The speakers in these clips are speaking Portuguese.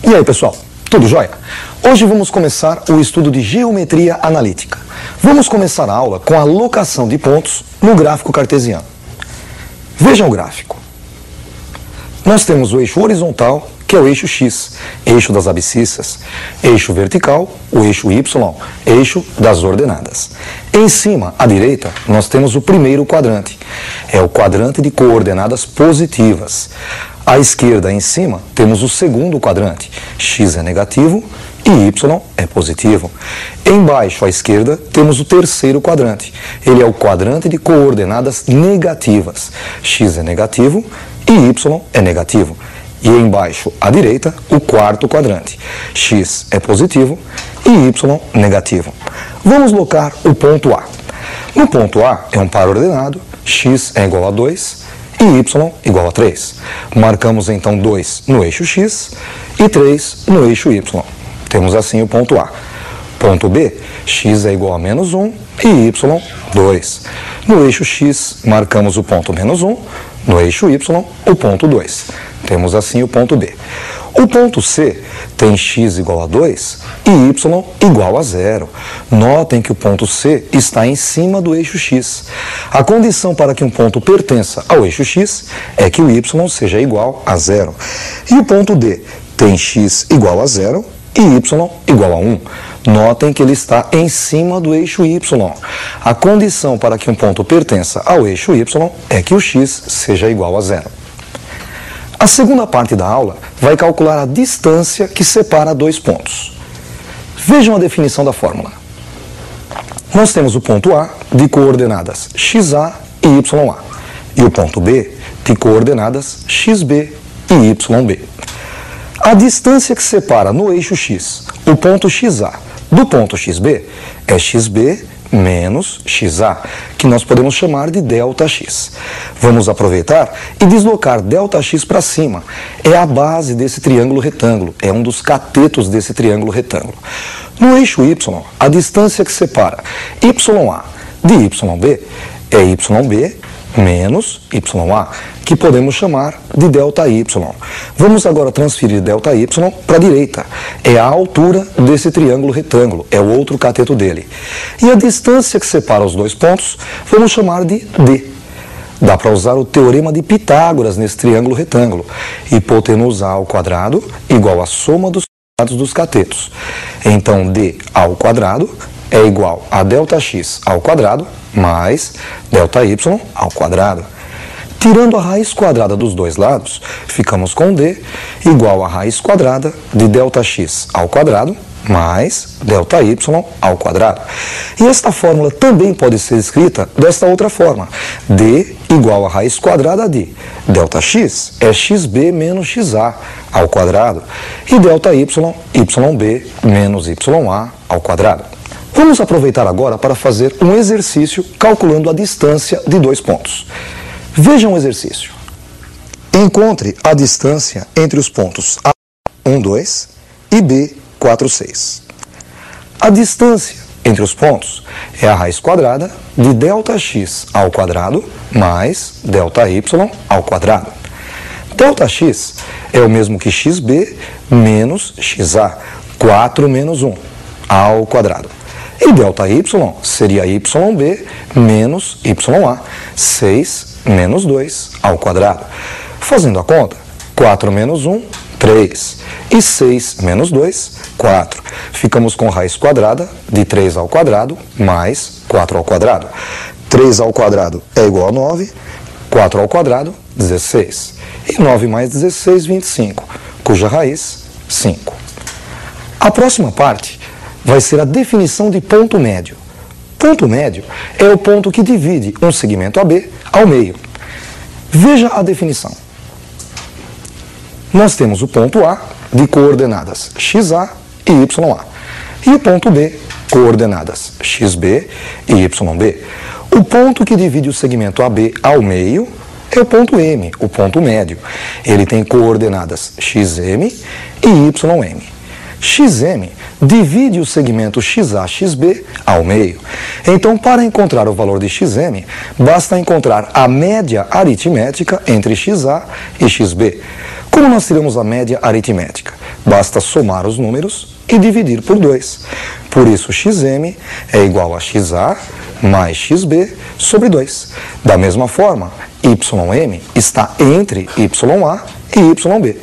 E aí, pessoal, tudo jóia? Hoje vamos começar o estudo de geometria analítica. Vamos começar a aula com a locação de pontos no gráfico cartesiano. Vejam o gráfico. Nós temos o eixo horizontal, que é o eixo X, eixo das abscissas, eixo vertical, o eixo Y, eixo das ordenadas. Em cima, à direita, nós temos o primeiro quadrante, é o quadrante de coordenadas positivas. À esquerda, em cima, temos o segundo quadrante, X é negativo e Y é positivo. Embaixo, à esquerda, temos o terceiro quadrante, ele é o quadrante de coordenadas negativas, X é negativo e Y é negativo. E embaixo, à direita, o quarto quadrante. X é positivo e Y negativo. Vamos locar o ponto A. No ponto A é um par ordenado, X é igual a 2 e Y igual a 3. Marcamos então 2 no eixo X e 3 no eixo Y. Temos assim o ponto A. Ponto B, X é igual a menos 1 e Y 2. No eixo X, marcamos o ponto menos 1, no eixo Y, o ponto 2. Temos assim o ponto B. O ponto C tem X igual a 2 e Y igual a 0. Notem que o ponto C está em cima do eixo X. A condição para que um ponto pertença ao eixo X é que o Y seja igual a 0. E o ponto D tem X igual a 0 e Y igual a 1. Notem que ele está em cima do eixo Y. A condição para que um ponto pertença ao eixo Y é que o X seja igual a 0. A segunda parte da aula vai calcular a distância que separa dois pontos. Vejam a definição da fórmula. Nós temos o ponto A de coordenadas XA e YA e o ponto B de coordenadas XB e YB. A distância que separa no eixo X o ponto XA do ponto XB é XB menos XA, que nós podemos chamar de ΔX. Vamos aproveitar e deslocar ΔX para cima. É a base desse triângulo retângulo, é um dos catetos desse triângulo retângulo. No eixo Y, a distância que separa YA de YB é YB menos YA, que podemos chamar de ΔY. Vamos agora transferir ΔY para a direita. É a altura desse triângulo retângulo, é o outro cateto dele. E a distância que separa os dois pontos, vamos chamar de D. Dá para usar o teorema de Pitágoras nesse triângulo retângulo. Hipotenusa ao quadrado igual à soma dos lados dos catetos. Então, D ao quadrado é igual a ΔX ao quadrado mais ΔY ao quadrado. Tirando a raiz quadrada dos dois lados, ficamos com D igual a raiz quadrada de ΔX ao quadrado mais ΔY ao quadrado. E esta fórmula também pode ser escrita desta outra forma. D igual a raiz quadrada de ΔX é XB menos XA ao quadrado e ΔY, YB menos YA ao quadrado. Vamos aproveitar agora para fazer um exercício calculando a distância de dois pontos. Vejam o exercício. Encontre a distância entre os pontos A, 1, 2 e B, 4, 6. A distância entre os pontos é a raiz quadrada de ΔX ao quadrado mais ΔY ao quadrado. ΔX é o mesmo que XB menos XA, 4 menos 1, ao quadrado. E ΔY seria YB menos YA, 6 menos 2 ao quadrado. Fazendo a conta, 4 menos 1, 3. E 6 menos 2, 4. Ficamos com raiz quadrada de 3 ao quadrado mais 4 ao quadrado. 3 ao quadrado é igual a 9, 4 ao quadrado, 16. E 9 mais 16, 25, cuja raiz, 5. A próxima parte vai ser a definição de ponto médio. Ponto médio é o ponto que divide um segmento AB ao meio. Veja a definição. Nós temos o ponto A de coordenadas XA e YA. E o ponto B, coordenadas XB e YB. O ponto que divide o segmento AB ao meio é o ponto M, o ponto médio. Ele tem coordenadas XM e YM. XM divide o segmento XA-XB ao meio. Então, para encontrar o valor de XM, basta encontrar a média aritmética entre XA e XB. Como nós tiramos a média aritmética? Basta somar os números e dividir por 2. Por isso, xm é igual a xa mais xb sobre 2. Da mesma forma, ym está entre ya e yb.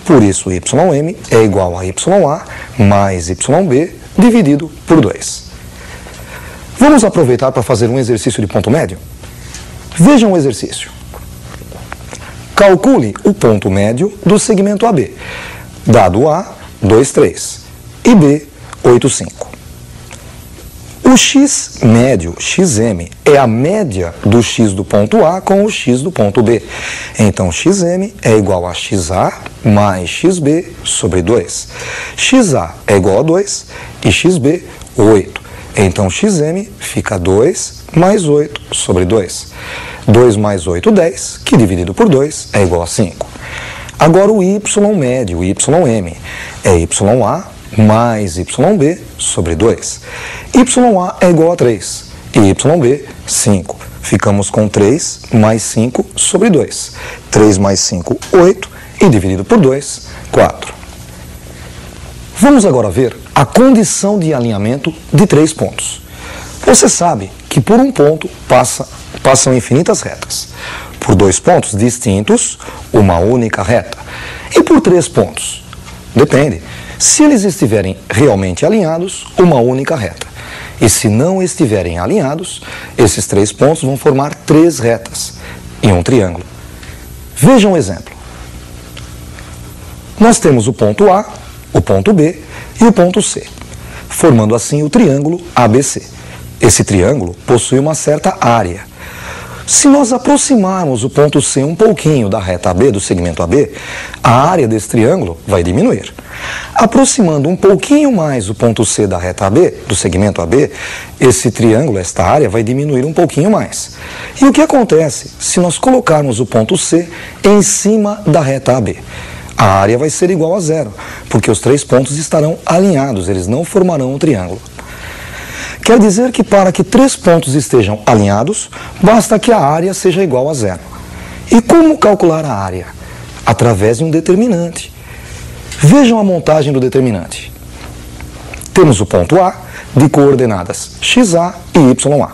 Por isso, ym é igual a ya mais yb dividido por 2. Vamos aproveitar para fazer um exercício de ponto médio? Vejam o exercício. Calcule o ponto médio do segmento AB, dado A, 2, 3, e B, 8, 5. O x médio, xm, é a média do x do ponto A com o x do ponto B. Então, xm é igual a xa mais xb sobre 2. xa é igual a 2 e xb, 8. Então, xm fica 2 mais 8 sobre 2. 2 mais 8, 10, que dividido por 2 é igual a 5. Agora o y médio, o ym, é ya mais yb sobre 2. Ya é igual a 3 e yb, 5. Ficamos com 3 mais 5 sobre 2. 3 mais 5, 8, e dividido por 2, 4. Vamos agora ver a condição de alinhamento de 3 pontos. Você sabe que por um ponto passam infinitas retas. Por 2 pontos distintos, uma única reta. E por 3 pontos? Depende. Se eles estiverem realmente alinhados, uma única reta. E se não estiverem alinhados, esses 3 pontos vão formar 3 retas em um triângulo. Vejam um exemplo. Nós temos o ponto A, o ponto B e o ponto C, formando assim o triângulo ABC. Esse triângulo possui uma certa área. Se nós aproximarmos o ponto C um pouquinho da reta AB, do segmento AB, a área desse triângulo vai diminuir. Aproximando um pouquinho mais o ponto C da reta AB, do segmento AB, esse triângulo, esta área, vai diminuir um pouquinho mais. E o que acontece se nós colocarmos o ponto C em cima da reta AB? A área vai ser igual a 0, porque os 3 pontos estarão alinhados, eles não formarão um triângulo. Quer dizer que para que 3 pontos estejam alinhados, basta que a área seja igual a 0. E como calcular a área? Através de um determinante. Vejam a montagem do determinante. Temos o ponto A, de coordenadas xa e ya.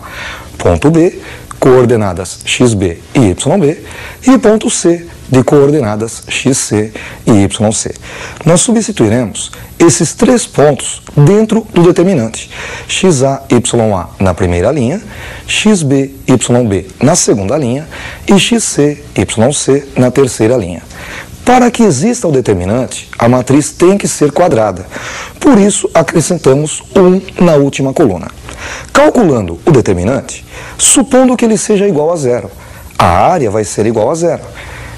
Ponto B, coordenadas xb e yb. E o ponto C, de coordenadas xc e yc. Nós substituiremos esses 3 pontos dentro do determinante. xa, ya na primeira linha, xb, yb na segunda linha e xc, yc na terceira linha. Para que exista o determinante, a matriz tem que ser quadrada. Por isso, acrescentamos 1 na última coluna. Calculando o determinante, supondo que ele seja igual a 0, a área vai ser igual a 0.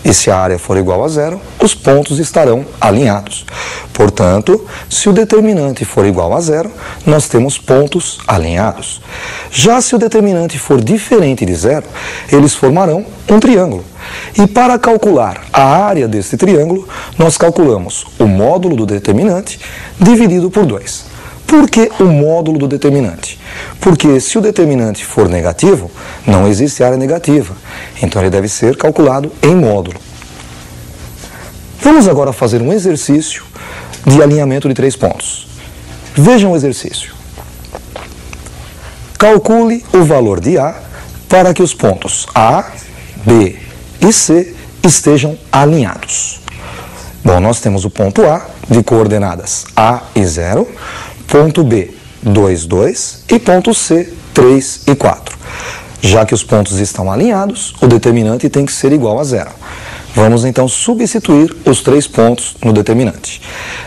E se a área for igual a 0, os pontos estarão alinhados. Portanto, se o determinante for igual a 0, nós temos pontos alinhados. Já se o determinante for diferente de 0, eles formarão um triângulo. E para calcular a área desse triângulo, nós calculamos o módulo do determinante dividido por 2. Por que o módulo do determinante? Porque se o determinante for negativo, não existe área negativa. Então ele deve ser calculado em módulo. Vamos agora fazer um exercício de alinhamento de 3 pontos. Vejam o exercício. Calcule o valor de A para que os pontos A, B e C estejam alinhados. Bom, nós temos o ponto A de coordenadas A e 0, ponto B, 2, 2 e ponto C, 3 e 4. Já que os pontos estão alinhados, o determinante tem que ser igual a 0. Vamos então substituir os 3 pontos no determinante.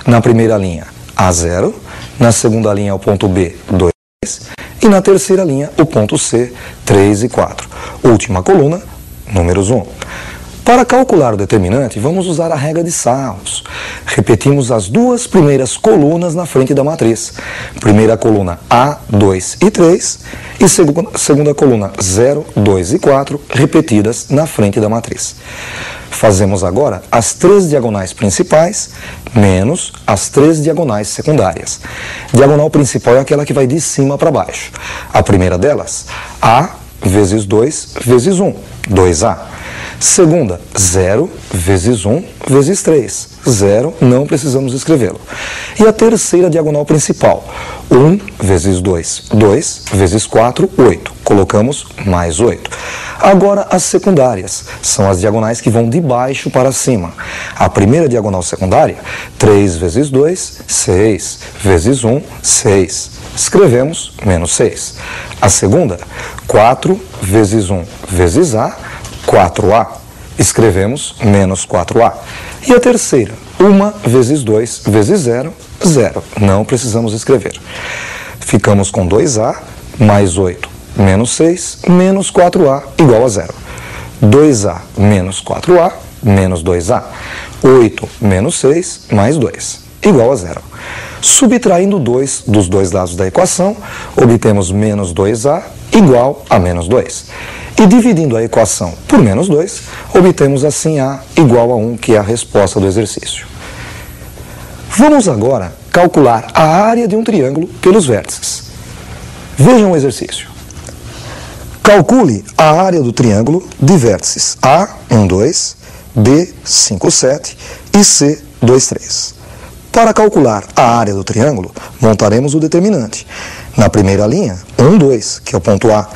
Na primeira linha, A0, na segunda linha o ponto B, 2, 3 e na terceira linha o ponto C, 3 e 4. Última coluna, números 1. Para calcular o determinante, vamos usar a regra de Sarros. Repetimos as 2 primeiras colunas na frente da matriz. Primeira coluna A, 2 e 3 e segunda coluna 0, 2 e 4 repetidas na frente da matriz. Fazemos agora as 3 diagonais principais menos as 3 diagonais secundárias. Diagonal principal é aquela que vai de cima para baixo. A primeira delas, A vezes 2 vezes 1, 2A. Segunda, 0 vezes 1 vezes 3. 0, não precisamos escrevê-lo. E a terceira diagonal principal, 1 vezes 2, 2 vezes 4, 8. Colocamos mais 8. Agora as secundárias, são as diagonais que vão de baixo para cima. A primeira diagonal secundária, 3 vezes 2, 6 vezes 1, 6. Escrevemos menos 6. A segunda, 4 vezes 1 vezes A, 4A. Escrevemos menos 4A. E a terceira, 1 vezes 2 vezes 0, 0. Não precisamos escrever. Ficamos com 2A mais 8 menos 6 menos 4A igual a 0. 2A menos 4A menos 2A. 8 menos 6 mais 2 igual a 0. Subtraindo 2 dos dois lados da equação, obtemos menos 2A igual a menos 2. E dividindo a equação por menos 2, obtemos assim A igual a 1, que é a resposta do exercício. Vamos agora calcular a área de um triângulo pelos vértices. Vejam o exercício. Calcule a área do triângulo de vértices A, 1, 2, B, 5, 7 e C, 2, 3. Para calcular a área do triângulo, montaremos o determinante. Na primeira linha, 1, 2, que é o ponto A.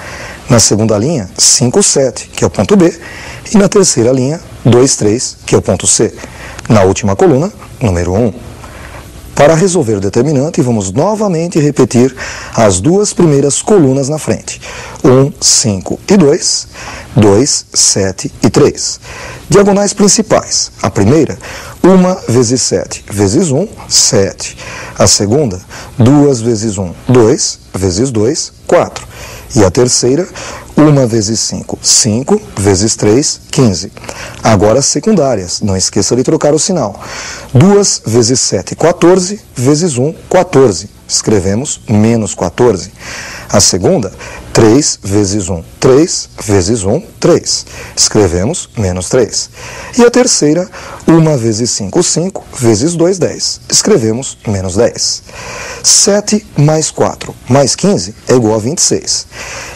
Na segunda linha, 5, 7, que é o ponto B. E na terceira linha, 2, 3, que é o ponto C. Na última coluna, número 1. Para resolver o determinante, vamos novamente repetir as duas primeiras colunas na frente. 1, 5 e 2, 2, 7 e 3. Diagonais principais. A primeira, 1 vezes 7 vezes 1, 7. A segunda, 2 vezes 1, 2, vezes 2, 4. E a terceira, 1 vezes 5, 5, vezes 3, 15. Agora as secundárias, não esqueça de trocar o sinal. 2 vezes 7, 14, vezes 1, 14. Escrevemos menos 14. A segunda, 3 vezes 1, 3, vezes 1, 3. Escrevemos menos 3. E a terceira, 1 vezes 5, 5, vezes 2, 10. Escrevemos menos 10. 7 mais 4 mais 15 é igual a 26.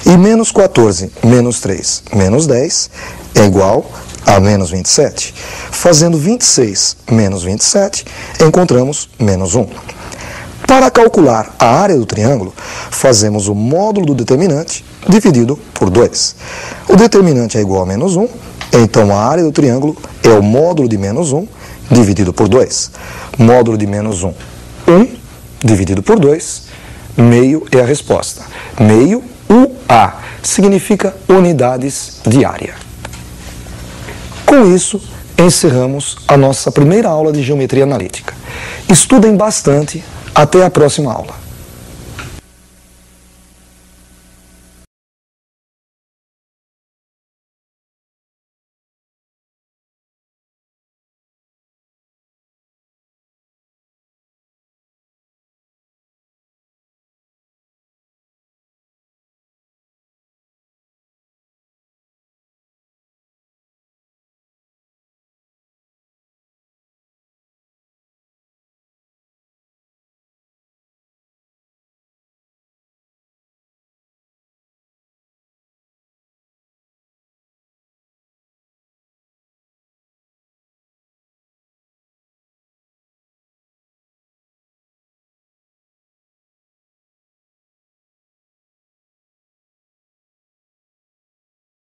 E menos 14 menos 3 menos 10 é igual a menos 27. Fazendo 26 menos 27, encontramos menos 1. Para calcular a área do triângulo, fazemos o módulo do determinante dividido por 2. O determinante é igual a menos 1, então a área do triângulo é o módulo de menos 1 dividido por 2. Módulo de menos 1, 1 dividido por 2, meio é a resposta. Meio, UA, significa unidades de área. Com isso, encerramos a nossa primeira aula de geometria analítica. Estudem bastante. Até a próxima aula.